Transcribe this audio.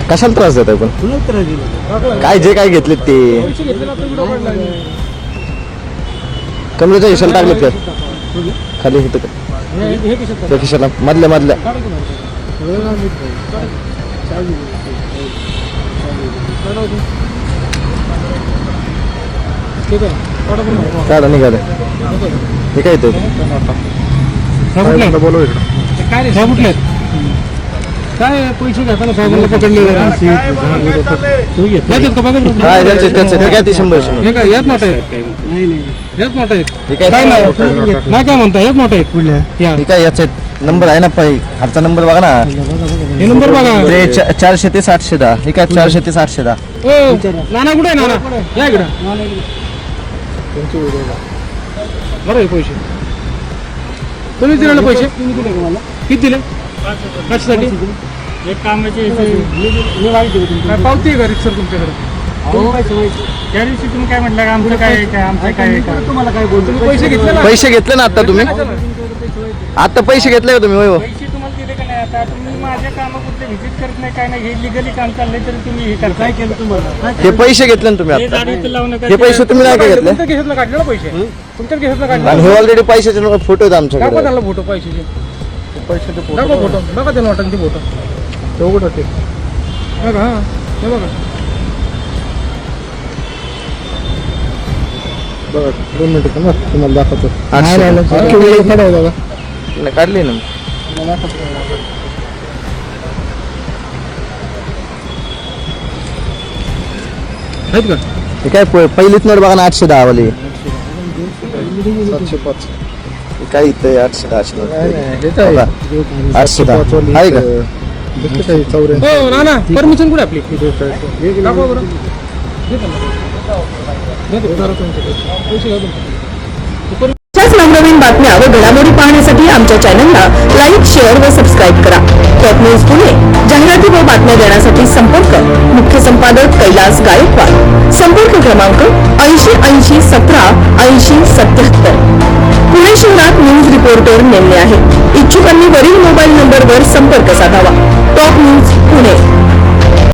कशाला त्रास देताय पण? काय जे काय घेतलेत ते कमरेच्या हिशाला टाकलेत का खाली इथं त्या खिशाला मधल्या काढा निघाले हे काय ते बोलू काय पैसे घेताना साहेबांना पकडले काय ते 100 हे काय याच मोठा आहे हेच मोठा आहे काय नाही काय म्हणता हेच मोठा आहे पुढल्या हे काय याचा नंबर आहे ना खालचा नंबर बघा ना हे नंबर बघा ते 400 ते 710 हे काय 400 ते 710 नाना कुठे आहे नाना या इकडं बरं आहे पैसे तुम्ही दिले पैसे किती दिले कशासाठी एक कामाचे पावती आहे का रिक्षा तुमच्याकडे त्या दिवशी तुम्ही काय म्हटलं का आमचं काय आमचं काय तुम्हाला काय बोलतो पैसे घेतले ना आता तुम्ही आता पैसे घेतले का तुम्ही होय पैसे तुम्हाला दिले का नाही आता तुम्ही माझ्या कामा कुठले व्हिजिट करत नाही काय नाही हे लिगली काम चाललंय तरी तुम्ही हे करता काय केलं तुम्हाला हे पैसे घेतले ना तुम्ही आता हे पैसे तुम्ही नाही का घेतले तुमच्या घेतलं काढलं पैसे तुमच्या घेतलं काढलं आणि हे ऑलरेडी पैशाचे फोटो आहेत आमच्याकडे दाखवा त्याला फोटो पैशाचे दाखवा फोटो बघा त्याला वाटतं ते फोटो तेवढं ते बघा हां हे बघा बघा 2 मिनिटं तुम्हाला दाखवतो काढली ना आहेत का हे काय पहिलीच नोट बघा ना 810 वाली 705 काय इथे 810 आहे का हो ना परमिशन कुठे आपली दाखवा बरं अशाच नवनवीन बातम्या व घडामोडी पाहण्यासाठी आमच्या चॅनलला लाईक, शेअर व सबस्क्राईब करा. टॉप न्यूज पुणे जाहिराती व बातम्या देण्यासाठी संपर्क मुख्य संपादक कैलास गायकवाड. संपर्क क्रमांक 8080178077. पुणे शहरात न्यूज रिपोर्टर नेमले आहेत. इच्छुकांनी वरील मोबाईल नंबरवर संपर्क साधावा. Top news Pune.